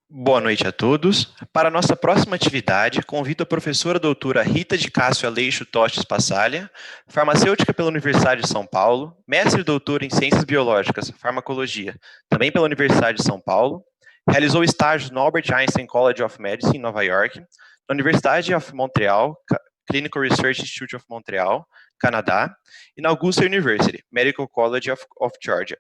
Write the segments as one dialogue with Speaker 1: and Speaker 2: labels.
Speaker 1: Boa noite a todos. Para a nossa próxima atividade, convido a professora doutora Rita de Cássio Aleixo Tostes Passalha, farmacêutica pela Universidade de São Paulo, mestre e doutora em Ciências Biológicas, Farmacologia, também pela Universidade de São Paulo, realizou estágios no Albert Einstein College of Medicine, em Nova York, na Universidade of Montreal, Clinical Research Institute of Montreal, Canadá, e na Augusta University, Medical College of Georgia.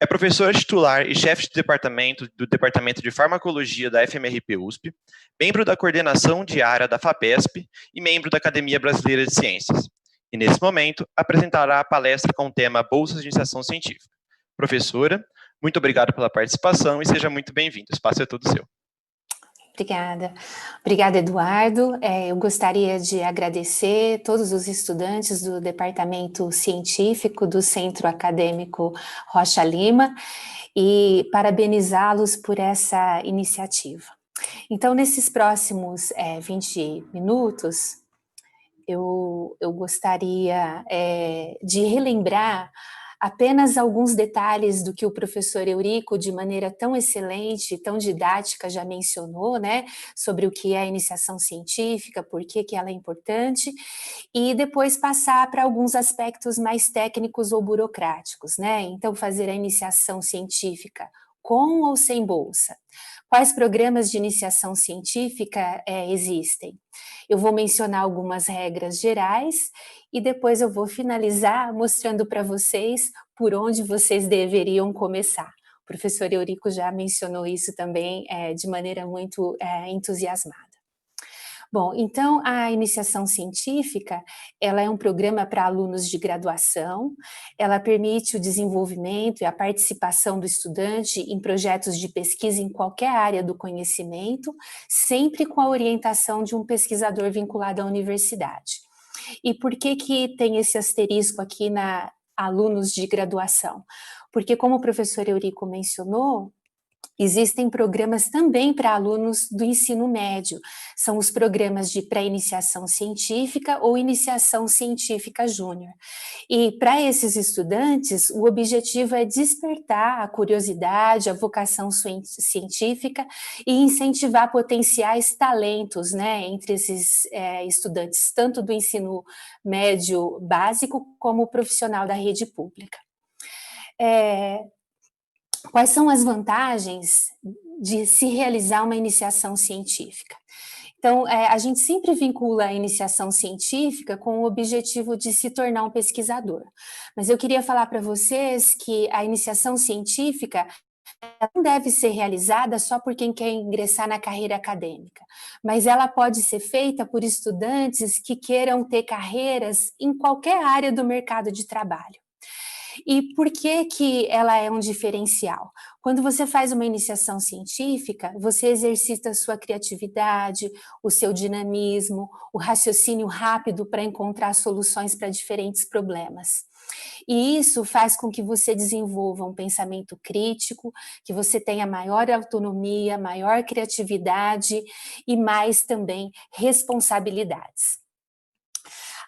Speaker 1: É professora titular e chefe do Departamento de Farmacologia da FMRP-USP, membro da coordenação diária da FAPESP e membro da Academia Brasileira de Ciências. E, nesse momento, apresentará a palestra com o tema Bolsas de Iniciação Científica. Professora, muito obrigado pela participação e seja muito bem-vindo. O espaço é todo seu.
Speaker 2: Obrigada. Obrigada, Eduardo. Eu gostaria de agradecer todos os estudantes do Departamento Científico do Centro Acadêmico Rocha Lima e parabenizá-los por essa iniciativa. Então, nesses próximos 20 minutos, eu gostaria de relembrar apenas alguns detalhes do que o professor Eurico, de maneira tão excelente, tão didática, já mencionou, né, sobre o que é a iniciação científica, por que ela é importante, e depois passar para alguns aspectos mais técnicos ou burocráticos, né, então fazer a iniciação científica com ou sem bolsa. Quais programas de iniciação científica existem? Eu vou mencionar algumas regras gerais e depois eu vou finalizar mostrando para vocês por onde vocês deveriam começar. O professor Eurico já mencionou isso também de maneira muito entusiasmada. Bom, então a iniciação científica, ela é um programa para alunos de graduação, ela permite o desenvolvimento e a participação do estudante em projetos de pesquisa em qualquer área do conhecimento, sempre com a orientação de um pesquisador vinculado à universidade. E por que tem esse asterisco aqui na alunos de graduação? Porque, como o professor Eurico mencionou, existem programas também para alunos do ensino médio, são os programas de pré-iniciação científica ou iniciação científica júnior. E para esses estudantes, o objetivo é despertar a curiosidade, a vocação científica e incentivar potenciais talentos, né, entre esses estudantes, tanto do ensino médio básico como profissional da rede pública. Quais são as vantagens de se realizar uma iniciação científica? Então, a gente sempre vincula a iniciação científica com o objetivo de se tornar um pesquisador. Mas eu queria falar para vocês que a iniciação científica não deve ser realizada só por quem quer ingressar na carreira acadêmica, mas ela pode ser feita por estudantes que queiram ter carreiras em qualquer área do mercado de trabalho. E por que ela é um diferencial? Quando você faz uma iniciação científica, você exercita a sua criatividade, o seu dinamismo, o raciocínio rápido para encontrar soluções para diferentes problemas. E isso faz com que você desenvolva um pensamento crítico, que você tenha maior autonomia, maior criatividade e mais também responsabilidades.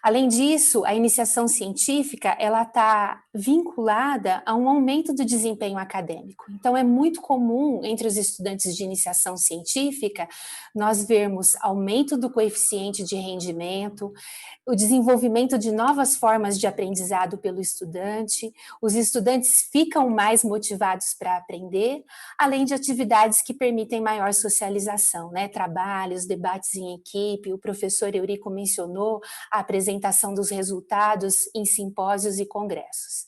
Speaker 2: Além disso, a iniciação científica ela está vinculada a um aumento do desempenho acadêmico. Então, é muito comum entre os estudantes de iniciação científica nós vermos aumento do coeficiente de rendimento, o desenvolvimento de novas formas de aprendizado pelo estudante, os estudantes ficam mais motivados para aprender, além de atividades que permitem maior socialização, né? Trabalhos, debates em equipe, o professor Eurico mencionou a apresentação dos resultados em simpósios e congressos.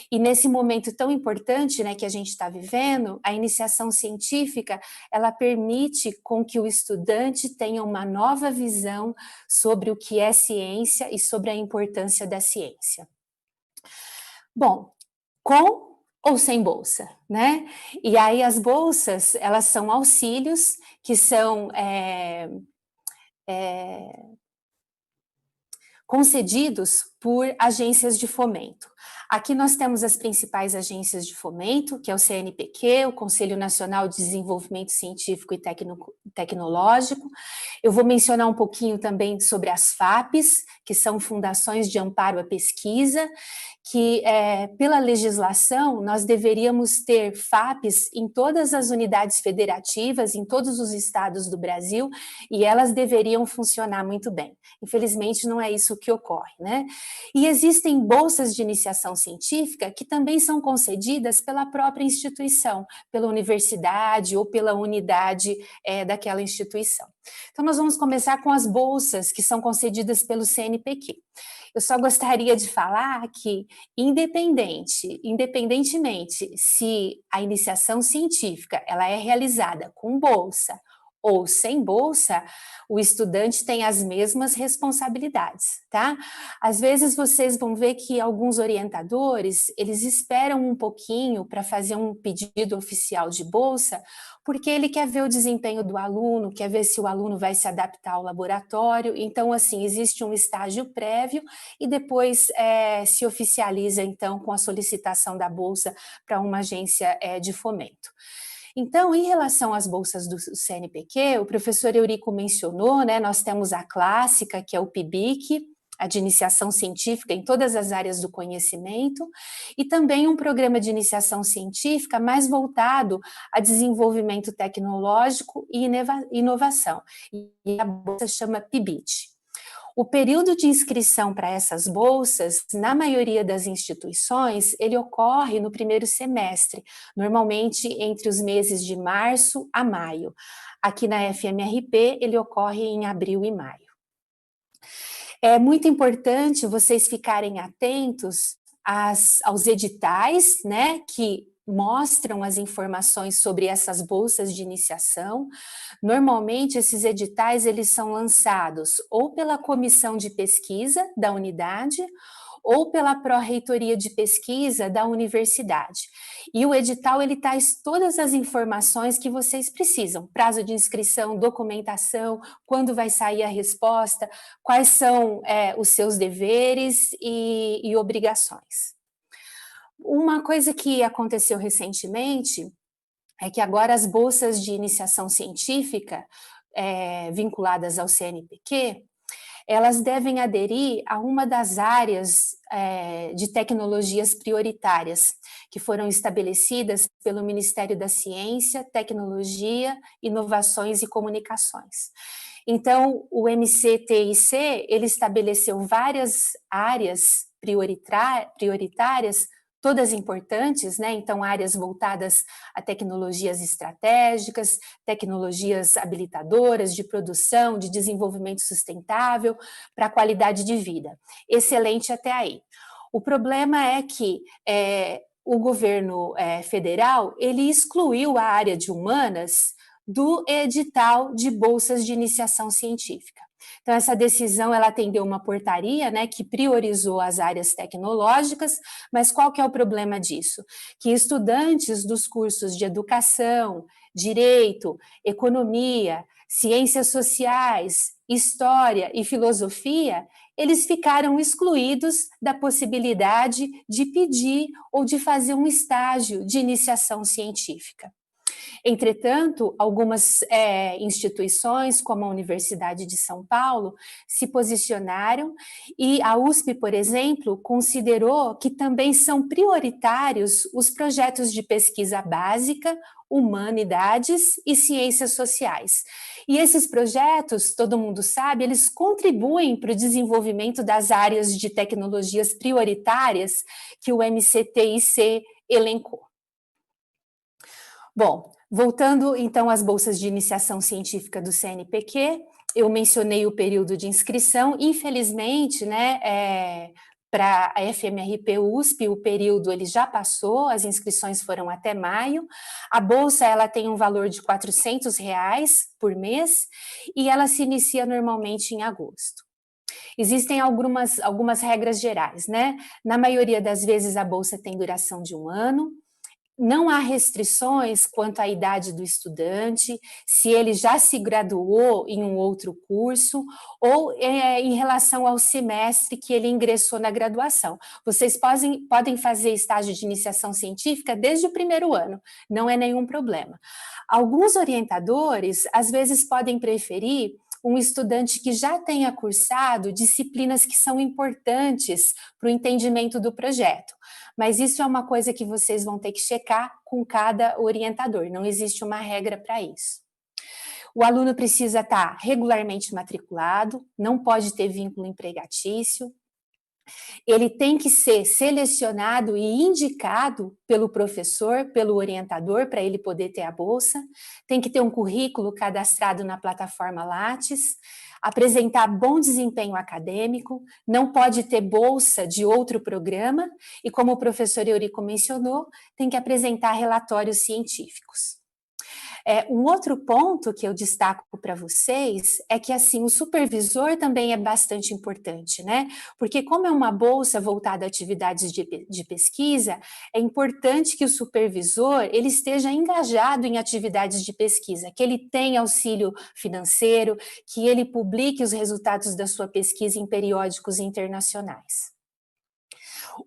Speaker 2: E nesse momento tão importante, né, que a gente está vivendo, a iniciação científica, ela permite com que o estudante tenha uma nova visão sobre o que é ciência e sobre a importância da ciência. Bom, com ou sem bolsa, né? E aí as bolsas, elas são auxílios que são concedidos por agências de fomento. Aqui nós temos as principais agências de fomento, que é o CNPq, o Conselho Nacional de Desenvolvimento Científico e Tecnológico. Eu vou mencionar um pouquinho também sobre as FAPES, que são Fundações de Amparo à Pesquisa, que pela legislação nós deveríamos ter FAPES em todas as unidades federativas, em todos os estados do Brasil, e elas deveriam funcionar muito bem. Infelizmente não é isso que ocorre, né? E existem bolsas de iniciação científica que também são concedidas pela própria instituição, pela universidade ou pela unidade daquela instituição. Então nós vamos começar com as bolsas que são concedidas pelo CNPq. Eu só gostaria de falar que, independentemente se a iniciação científica ela é realizada com bolsa ou sem bolsa, o estudante tem as mesmas responsabilidades, tá? Às vezes vocês vão ver que alguns orientadores, eles esperam um pouquinho para fazer um pedido oficial de bolsa, porque ele quer ver o desempenho do aluno, quer ver se o aluno vai se adaptar ao laboratório. Então, assim, existe um estágio prévio e depois se oficializa, então, com a solicitação da bolsa para uma agência de fomento. Então, em relação às bolsas do CNPq, o professor Eurico mencionou, né, nós temos a clássica, que é o PIBIC, a de iniciação científica em todas as áreas do conhecimento, e também um programa de iniciação científica mais voltado a desenvolvimento tecnológico e inovação, e a bolsa chama PIBIT. O período de inscrição para essas bolsas, na maioria das instituições, ele ocorre no primeiro semestre, normalmente entre os meses de março a maio. Aqui na FMRP, ele ocorre em abril e maio. É muito importante vocês ficarem atentos aos editais, né, que mostram as informações sobre essas bolsas de iniciação. Normalmente, esses editais eles são lançados ou pela comissão de pesquisa da unidade ou pela pró-reitoria de pesquisa da universidade. E o edital ele traz todas as informações que vocês precisam: prazo de inscrição, documentação, quando vai sair a resposta, quais são os seus deveres e obrigações. Uma coisa que aconteceu recentemente é que agora as bolsas de iniciação científica vinculadas ao CNPq, elas devem aderir a uma das áreas de tecnologias prioritárias que foram estabelecidas pelo Ministério da Ciência, Tecnologia, Inovações e Comunicações. Então, o MCTIC, ele estabeleceu várias áreas prioritárias, todas importantes, né? Então, áreas voltadas a tecnologias estratégicas, tecnologias habilitadoras de produção, de desenvolvimento sustentável, para a qualidade de vida. Excelente até aí. O problema é que o governo federal, ele excluiu a área de humanas do edital de bolsas de iniciação científica. Então, essa decisão, ela atendeu uma portaria, né, que priorizou as áreas tecnológicas, mas qual que é o problema disso? Que estudantes dos cursos de educação, direito, economia, ciências sociais, história e filosofia, eles ficaram excluídos da possibilidade de pedir ou de fazer um estágio de iniciação científica. Entretanto, algumas instituições, como a Universidade de São Paulo, se posicionaram e a USP, por exemplo, considerou que também são prioritários os projetos de pesquisa básica, humanidades e ciências sociais. E esses projetos, todo mundo sabe, eles contribuem para o desenvolvimento das áreas de tecnologias prioritárias que o MCTIC elencou. Bom, voltando então às bolsas de iniciação científica do CNPq, eu mencionei o período de inscrição. Infelizmente, né, para a FMRP USP, o período ele já passou, as inscrições foram até maio. A bolsa ela tem um valor de R$400 por mês e ela se inicia normalmente em agosto. Existem algumas regras gerais, né? Na maioria das vezes a bolsa tem duração de 1 ano. Não há restrições quanto à idade do estudante, se ele já se graduou em um outro curso ou em relação ao semestre que ele ingressou na graduação. Vocês podem fazer estágio de iniciação científica desde o primeiro ano, não é nenhum problema. Alguns orientadores, às vezes, podem preferir um estudante que já tenha cursado disciplinas que são importantes para o entendimento do projeto. Mas isso é uma coisa que vocês vão ter que checar com cada orientador, não existe uma regra para isso. O aluno precisa estar regularmente matriculado, não pode ter vínculo empregatício, ele tem que ser selecionado e indicado pelo professor, pelo orientador, para ele poder ter a bolsa, tem que ter um currículo cadastrado na plataforma Lattes, apresentar bom desempenho acadêmico, não pode ter bolsa de outro programa e, como o professor Eurico mencionou, tem que apresentar relatórios científicos. Um outro ponto que eu destaco para vocês é que, assim, o supervisor também é bastante importante, né? Porque como é uma bolsa voltada a atividades de pesquisa, é importante que o supervisor, ele esteja engajado em atividades de pesquisa, que ele tenha auxílio financeiro, que ele publique os resultados da sua pesquisa em periódicos internacionais.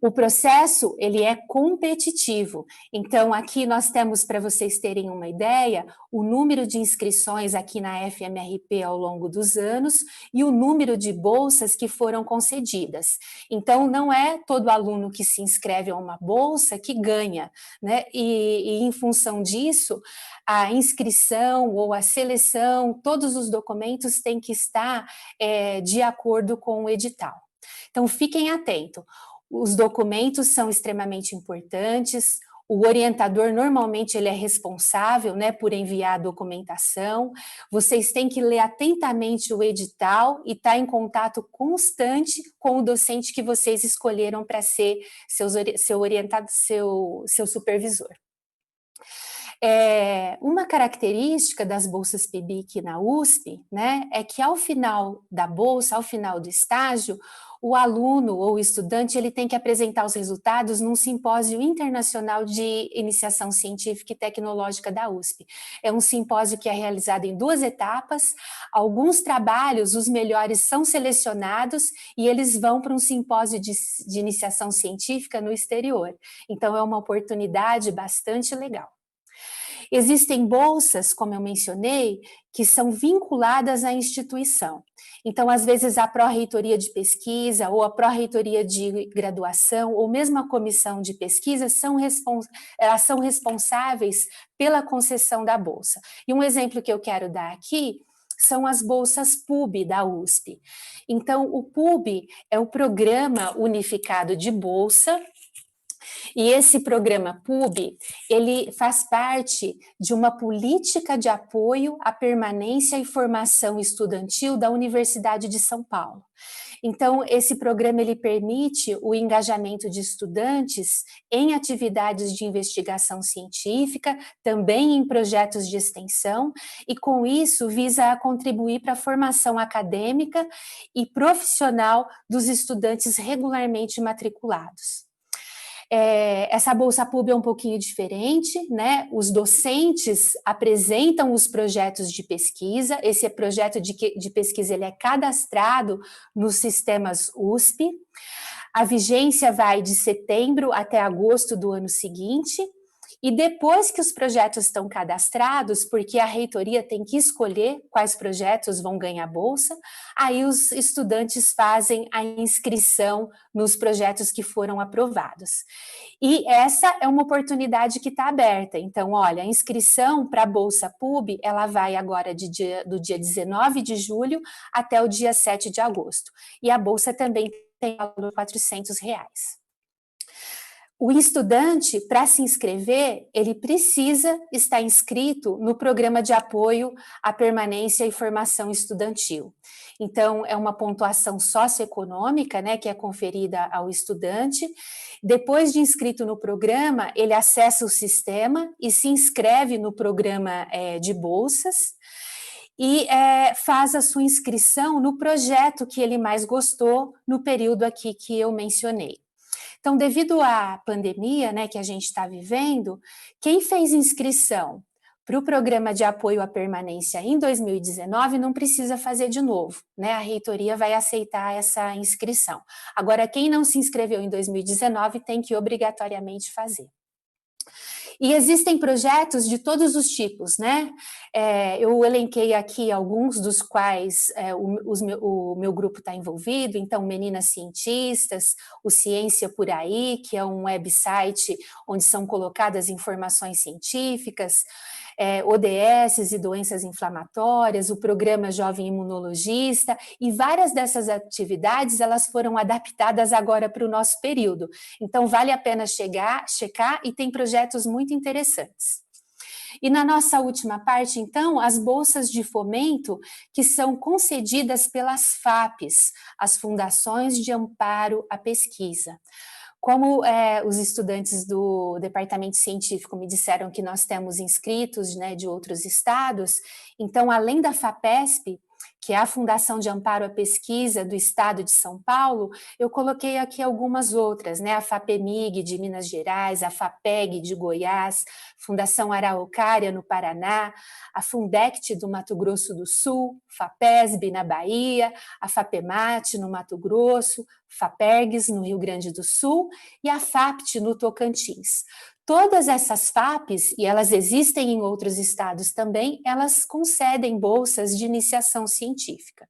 Speaker 2: O processo, ele é competitivo, então aqui nós temos, para vocês terem uma ideia, o número de inscrições aqui na FMRP ao longo dos anos e o número de bolsas que foram concedidas. Então não é todo aluno que se inscreve a uma bolsa que ganha, né? E em função disso, a inscrição ou a seleção, todos os documentos têm que estar de acordo com o edital. Então fiquem atentos. Os documentos são extremamente importantes, o orientador normalmente ele é responsável, né, por enviar a documentação, vocês têm que ler atentamente o edital e estar em contato constante com o docente que vocês escolheram para ser seu orientado, seu supervisor. Uma característica das bolsas PIBIC na USP, né, é que ao final da bolsa, ao final do estágio, o aluno ou o estudante ele tem que apresentar os resultados num simpósio internacional de iniciação científica e tecnológica da USP. É um simpósio que é realizado em 2 etapas, alguns trabalhos, os melhores, são selecionados e eles vão para um simpósio de iniciação científica no exterior. Então é uma oportunidade bastante legal. Existem bolsas, como eu mencionei, que são vinculadas à instituição. Então, às vezes, a pró-reitoria de pesquisa ou a pró-reitoria de graduação ou mesmo a comissão de pesquisa elas são responsáveis pela concessão da bolsa. E um exemplo que eu quero dar aqui são as bolsas PUB da USP. Então, o PUB é o Programa Unificado de Bolsa. E esse programa PUB, ele faz parte de uma política de apoio à permanência e formação estudantil da Universidade de São Paulo. Então, esse programa ele permite o engajamento de estudantes em atividades de investigação científica, também em projetos de extensão, e com isso visa contribuir para a formação acadêmica e profissional dos estudantes regularmente matriculados. Essa bolsa PUB é um pouquinho diferente, né? Os docentes apresentam os projetos de pesquisa, esse projeto de pesquisa ele é cadastrado nos sistemas USP, a vigência vai de setembro até agosto do ano seguinte, e depois que os projetos estão cadastrados, porque a reitoria tem que escolher quais projetos vão ganhar bolsa, aí os estudantes fazem a inscrição nos projetos que foram aprovados. E essa é uma oportunidade que está aberta. Então, olha, a inscrição para a Bolsa PUB, ela vai agora do dia 19 de julho até o dia 7 de agosto. E a bolsa também tem valor de R$400. O estudante, para se inscrever, ele precisa estar inscrito no programa de apoio à permanência e formação estudantil. Então, é uma pontuação socioeconômica, né, que é conferida ao estudante. Depois de inscrito no programa, ele acessa o sistema e se inscreve no programa de bolsas e faz a sua inscrição no projeto que ele mais gostou no período aqui que eu mencionei. Então, devido à pandemia, né, que a gente está vivendo, quem fez inscrição para o programa de apoio à permanência em 2019 não precisa fazer de novo, né? A reitoria vai aceitar essa inscrição. Agora, quem não se inscreveu em 2019 tem que obrigatoriamente fazer. E existem projetos de todos os tipos, né? Eu elenquei aqui alguns dos quais o meu grupo está envolvido, então Meninas Cientistas, o Ciência Por Aí, que é um website onde são colocadas informações científicas, ODS e doenças inflamatórias, o programa Jovem Imunologista, e várias dessas atividades elas foram adaptadas agora para o nosso período. Então vale a pena checar e tem projetos muito interessantes. E na nossa última parte, então, as bolsas de fomento que são concedidas pelas FAPES, as Fundações de Amparo à Pesquisa. Como os estudantes do departamento científico me disseram que nós temos inscritos, né, de outros estados, então, além da FAPESP, que é a Fundação de Amparo à Pesquisa do Estado de São Paulo, eu coloquei aqui algumas outras, né? A FAPEMIG de Minas Gerais, a FAPEG de Goiás, Fundação Araucária no Paraná, a Fundect do Mato Grosso do Sul, FAPESB na Bahia, a FAPEMAT no Mato Grosso, FAPERGS no Rio Grande do Sul e a FAPT no Tocantins. Todas essas FAPs, e elas existem em outros estados também, elas concedem bolsas de iniciação científica.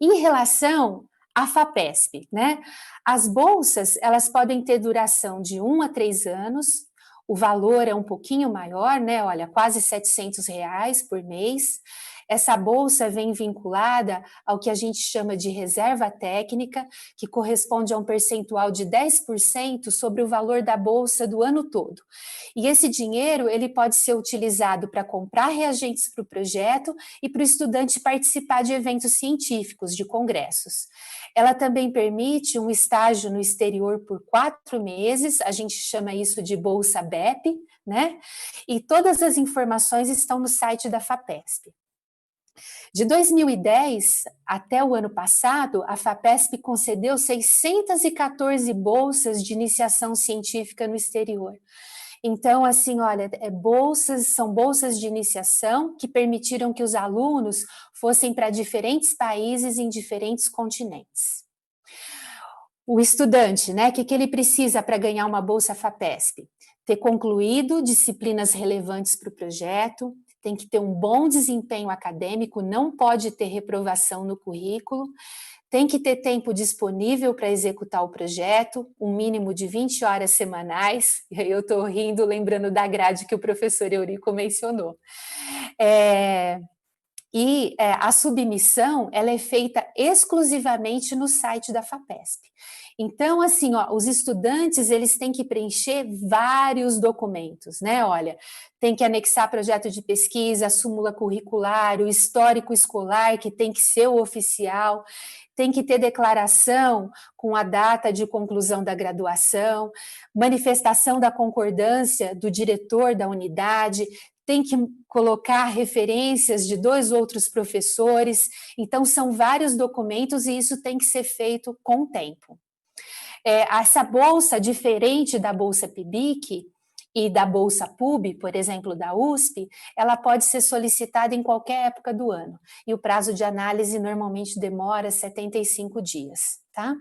Speaker 2: Em relação à FAPESP, né? As bolsas, elas podem ter duração de 1 a 3 anos, o valor é um pouquinho maior, né? Olha, quase R$700 por mês. Essa bolsa vem vinculada ao que a gente chama de reserva técnica, que corresponde a um percentual de 10% sobre o valor da bolsa do ano todo. E esse dinheiro ele pode ser utilizado para comprar reagentes para o projeto e para o estudante participar de eventos científicos, de congressos. Ela também permite um estágio no exterior por 4 meses, a gente chama isso de bolsa BEP, né? E todas as informações estão no site da FAPESP. De 2010 até o ano passado, a FAPESP concedeu 614 bolsas de iniciação científica no exterior. Então, assim, olha, são bolsas de iniciação que permitiram que os alunos fossem para diferentes países em diferentes continentes. O estudante, né, o que ele precisa para ganhar uma bolsa FAPESP? Ter concluído disciplinas relevantes para o projeto, tem que ter um bom desempenho acadêmico, não pode ter reprovação no currículo, tem que ter tempo disponível para executar o projeto, um mínimo de 20 horas semanais, e aí eu estou rindo, lembrando da grade que o professor Eurico mencionou. A submissão ela é feita exclusivamente no site da FAPESP. Então, assim, os estudantes eles têm que preencher vários documentos, né? Olha, tem que anexar projeto de pesquisa, súmula curricular, o histórico escolar, que tem que ser o oficial, tem que ter declaração com a data de conclusão da graduação, manifestação da concordância do diretor da unidade, tem que colocar referências de 2 outros professores, então são vários documentos e isso tem que ser feito com tempo. Essa bolsa, diferente da bolsa PIBIC e da bolsa PUB, por exemplo, da USP, ela pode ser solicitada em qualquer época do ano, e o prazo de análise normalmente demora 75 dias, tá?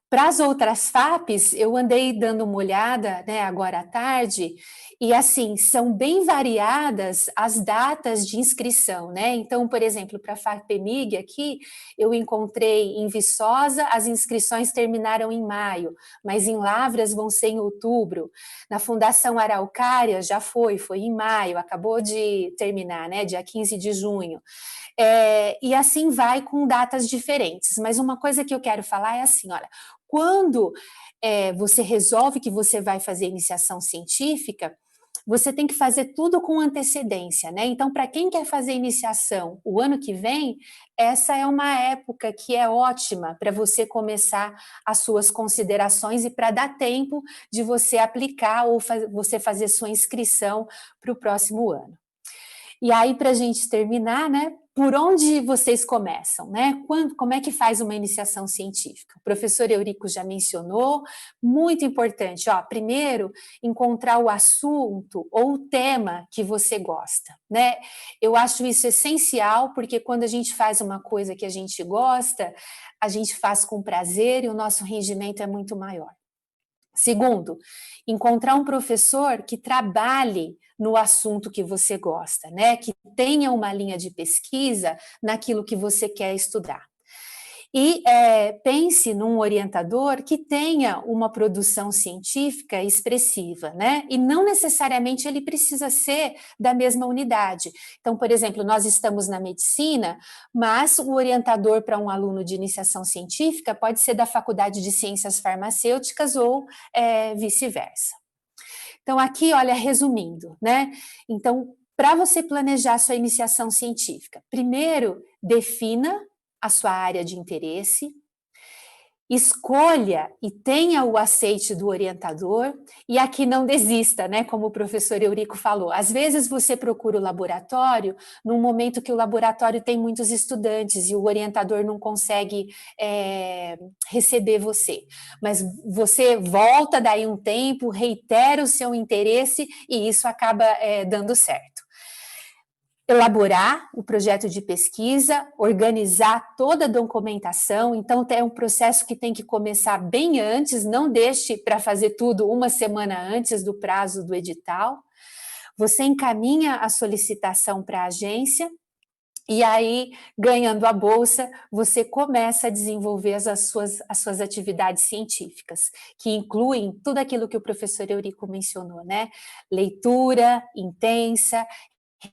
Speaker 2: Para as outras FAPs, eu andei dando uma olhada, né, agora à tarde, e assim, são bem variadas as datas de inscrição, né? Então, por exemplo, para a FAPEMIG aqui, eu encontrei em Viçosa, as inscrições terminaram em maio, mas em Lavras vão ser em outubro. Na Fundação Araucária já foi em maio, acabou de terminar, né? Dia 15 de junho. E assim vai com datas diferentes, mas uma coisa que eu quero falar é assim, olha, quando você resolve que você vai fazer iniciação científica, você tem que fazer tudo com antecedência, né? Então, para quem quer fazer iniciação o ano que vem, essa é uma época que é ótima para você começar as suas considerações e para dar tempo de você aplicar ou você fazer sua inscrição para o próximo ano. E aí, para a gente terminar, né? por onde vocês começam, né? Como é que faz uma iniciação científica? O professor Eurico já mencionou, muito importante, ó, primeiro, encontrar o assunto ou o tema que você gosta, né? Eu acho isso essencial, porque quando a gente faz uma coisa que a gente gosta, a gente faz com prazer e o nosso rendimento é muito maior. Segundo, encontrar um professor que trabalhe no assunto que você gosta, né? Que tenha uma linha de pesquisa naquilo que você quer estudar. E pense num orientador que tenha uma produção científica expressiva, né? E não necessariamente ele precisa ser da mesma unidade. Então, por exemplo, nós estamos na medicina, mas o orientador para um aluno de iniciação científica pode ser da Faculdade de Ciências Farmacêuticas ou vice-versa. Então, aqui, olha, resumindo, né? Então, para você planejar sua iniciação científica, primeiro, defina a sua área de interesse, escolha e tenha o aceite do orientador, e aqui não desista, né? Como o professor Eurico falou. Às vezes você procura o laboratório num momento que o laboratório tem muitos estudantes e o orientador não consegue receber você. Mas você volta daí um tempo, reitera o seu interesse e isso acaba dando certo. Elaborar o projeto de pesquisa, organizar toda a documentação, então é um processo que tem que começar bem antes, não deixe para fazer tudo uma semana antes do prazo do edital. Você encaminha a solicitação para a agência e aí, ganhando a bolsa, você começa a desenvolver as suas atividades científicas, que incluem tudo aquilo que o professor Eurico mencionou, né? Leitura intensa,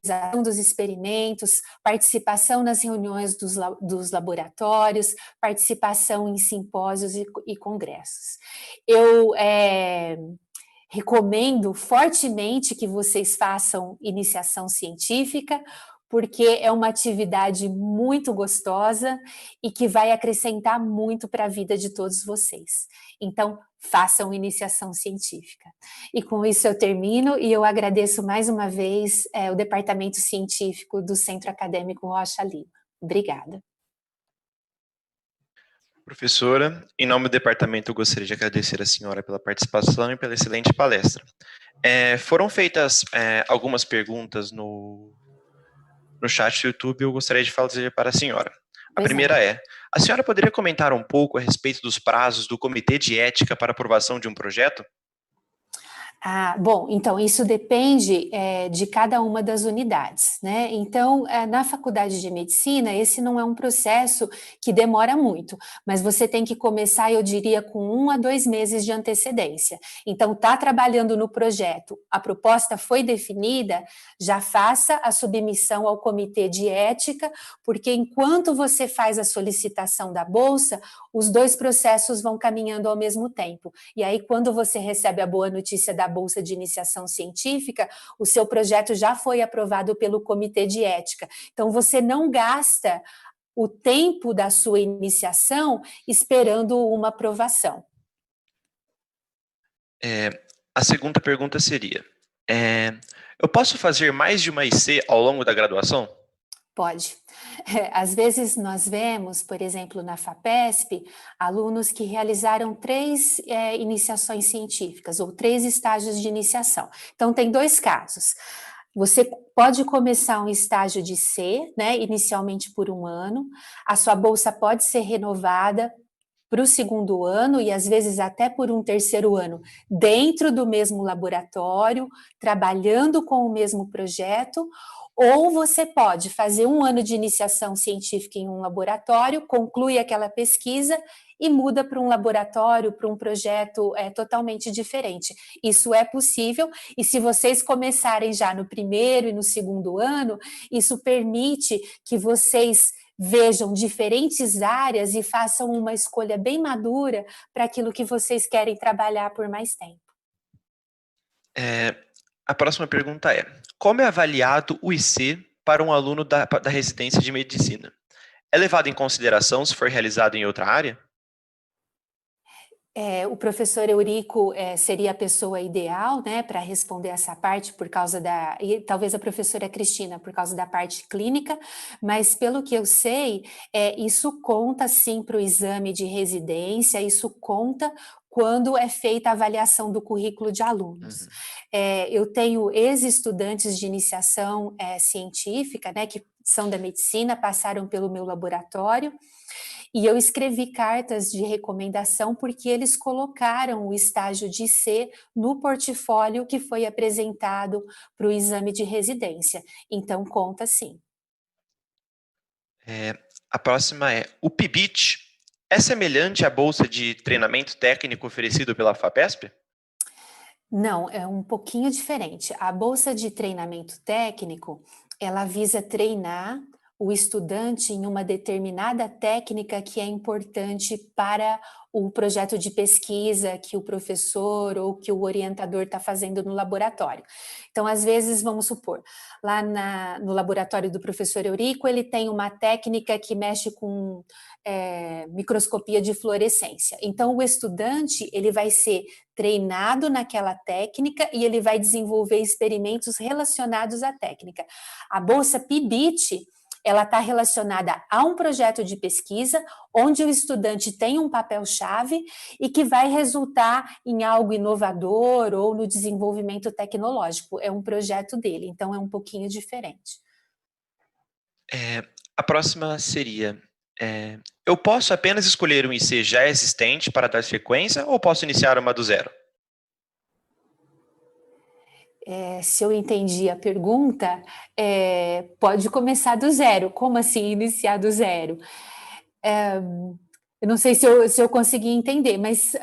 Speaker 2: realização dos experimentos, participação nas reuniões dos laboratórios, participação em simpósios e congressos. Eu recomendo fortemente que vocês façam iniciação científica, porque é uma atividade muito gostosa e que vai acrescentar muito para a vida de todos vocês. Então, façam iniciação científica. E com isso eu termino e eu agradeço mais uma vez o Departamento Científico do Centro Acadêmico Rocha Lima. Obrigada.
Speaker 1: Professora, em nome do departamento, eu gostaria de agradecer a senhora pela participação e pela excelente palestra. Foram feitas algumas perguntas no chat do YouTube, eu gostaria de fazer para a senhora. A primeira é, a senhora poderia comentar um pouco a respeito dos prazos do Comitê de Ética para aprovação de um projeto?
Speaker 2: Bom, então isso depende de cada uma das unidades, né? Então, na faculdade de medicina, esse não é um processo que demora muito, mas você tem que começar, eu diria, com 1 a 2 meses de antecedência. Então, está trabalhando no projeto, a proposta foi definida, já faça a submissão ao comitê de ética, porque enquanto você faz a solicitação da bolsa, os dois processos vão caminhando ao mesmo tempo. E aí, quando você recebe a boa notícia da bolsa de iniciação científica, o seu projeto já foi aprovado pelo comitê de ética. Então, você não gasta o tempo da sua iniciação esperando uma aprovação.
Speaker 1: A segunda pergunta seria, eu posso fazer mais de uma IC ao longo da graduação?
Speaker 2: Pode. Às vezes nós vemos, por exemplo, na FAPESP, alunos que realizaram 3 iniciações científicas ou 3 estágios de iniciação. Então, tem 2 casos. Você pode começar um estágio de C, né, inicialmente por 1 ano, a sua bolsa pode ser renovada para o 2º ano e às vezes até por um 3º ano, dentro do mesmo laboratório, trabalhando com o mesmo projeto, ou você pode fazer 1 ano de iniciação científica em um laboratório, conclui aquela pesquisa e muda para um laboratório, para um projeto totalmente diferente. Isso é possível, e se vocês começarem já no 1º e no 2º ano, isso permite que vocês vejam diferentes áreas e façam uma escolha bem madura para aquilo que vocês querem trabalhar por mais tempo.
Speaker 1: A próxima pergunta é, como é avaliado o IC para um aluno da residência de medicina? É levado em consideração se for realizado em outra área?
Speaker 2: O professor Eurico seria a pessoa ideal, né, para responder essa parte por causa e talvez a professora Cristina por causa da parte clínica, mas pelo que eu sei, isso conta sim para o exame de residência, isso conta quando é feita a avaliação do currículo de alunos.
Speaker 1: Uhum.
Speaker 2: Eu tenho ex-estudantes de iniciação científica, né, que são da medicina, passaram pelo meu laboratório, e eu escrevi cartas de recomendação porque eles colocaram o estágio de C no portfólio que foi apresentado para o exame de residência. Então, conta sim.
Speaker 1: A próxima é: o PIBIT é semelhante à bolsa de treinamento técnico oferecido pela FAPESP?
Speaker 2: Não, é um pouquinho diferente. A bolsa de treinamento técnico, ela visa treinar o estudante em uma determinada técnica que é importante para o projeto de pesquisa que o professor ou que o orientador está fazendo no laboratório. Então, às vezes, vamos supor, lá no laboratório do professor Eurico, ele tem uma técnica que mexe com microscopia de fluorescência. Então, o estudante ele vai ser treinado naquela técnica e ele vai desenvolver experimentos relacionados à técnica. A bolsa PIBIT, ela está relacionada a um projeto de pesquisa onde o estudante tem um papel-chave e que vai resultar em algo inovador ou no desenvolvimento tecnológico. É um projeto dele, então é um pouquinho diferente.
Speaker 1: A próxima seria: eu posso apenas escolher um IC já existente para dar sequência ou posso iniciar uma do zero?
Speaker 2: Se eu entendi a pergunta, pode começar do zero. Como assim iniciar do zero? Eh, eu não sei se eu consegui entender, mas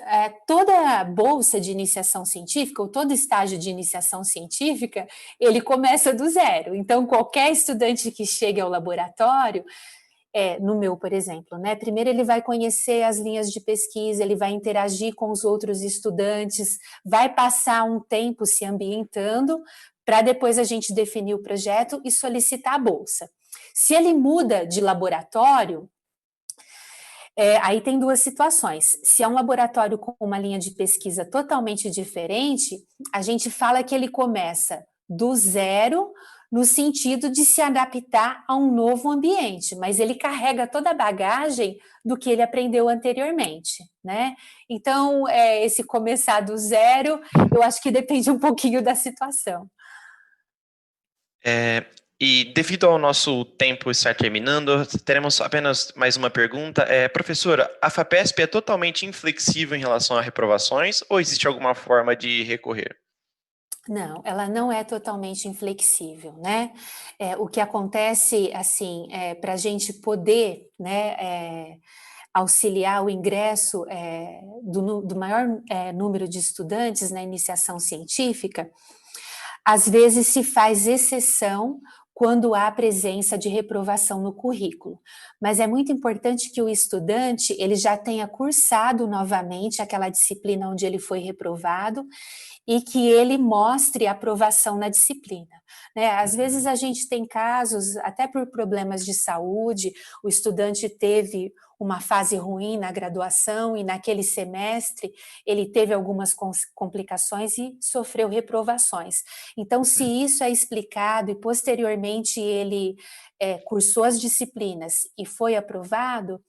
Speaker 2: toda bolsa de iniciação científica, ou todo estágio de iniciação científica, ele começa do zero. Então, qualquer estudante que chegue ao laboratório, no meu, por exemplo, né? Primeiro ele vai conhecer as linhas de pesquisa, ele vai interagir com os outros estudantes, vai passar um tempo se ambientando, para depois a gente definir o projeto e solicitar a bolsa. Se ele muda de laboratório, aí tem duas situações. Se é um laboratório com uma linha de pesquisa totalmente diferente, a gente fala que ele começa do zero, no sentido de se adaptar a um novo ambiente, mas ele carrega toda a bagagem do que ele aprendeu anteriormente, né? Então, esse começar do zero, eu acho que depende um pouquinho da situação.
Speaker 1: E devido ao nosso tempo estar terminando, teremos apenas mais uma pergunta. Professora, a FAPESP é totalmente inflexível em relação a reprovações ou existe alguma forma de recorrer?
Speaker 2: Não, ela não é totalmente inflexível, né? O que acontece, assim, para a gente poder, né, auxiliar o ingresso do maior número de estudantes na iniciação científica, às vezes se faz exceção quando há presença de reprovação no currículo. Mas é muito importante que o estudante ele já tenha cursado novamente aquela disciplina onde ele foi reprovado e que ele mostre aprovação na disciplina, né? Às vezes
Speaker 1: Uhum.
Speaker 2: a gente tem casos, até por problemas de saúde, o estudante teve uma fase ruim na graduação e naquele semestre ele teve algumas complicações e sofreu reprovações. Então, se isso é explicado e posteriormente ele cursou as disciplinas e foi aprovado,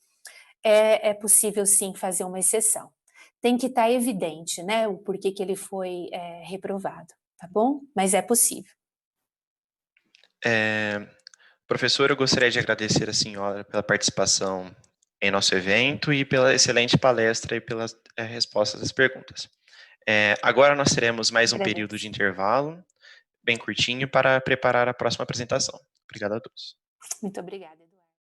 Speaker 2: é possível sim fazer uma exceção. Tem que estar evidente, né, o porquê que ele foi reprovado, tá bom? Mas é possível.
Speaker 1: Professor, eu gostaria de agradecer a senhora pela participação em nosso evento e pela excelente palestra e pelas respostas às perguntas. Agora nós teremos mais um período de
Speaker 2: Agradeço.
Speaker 1: intervalo, bem curtinho, para preparar a próxima apresentação. Obrigado a todos.
Speaker 2: Muito obrigada.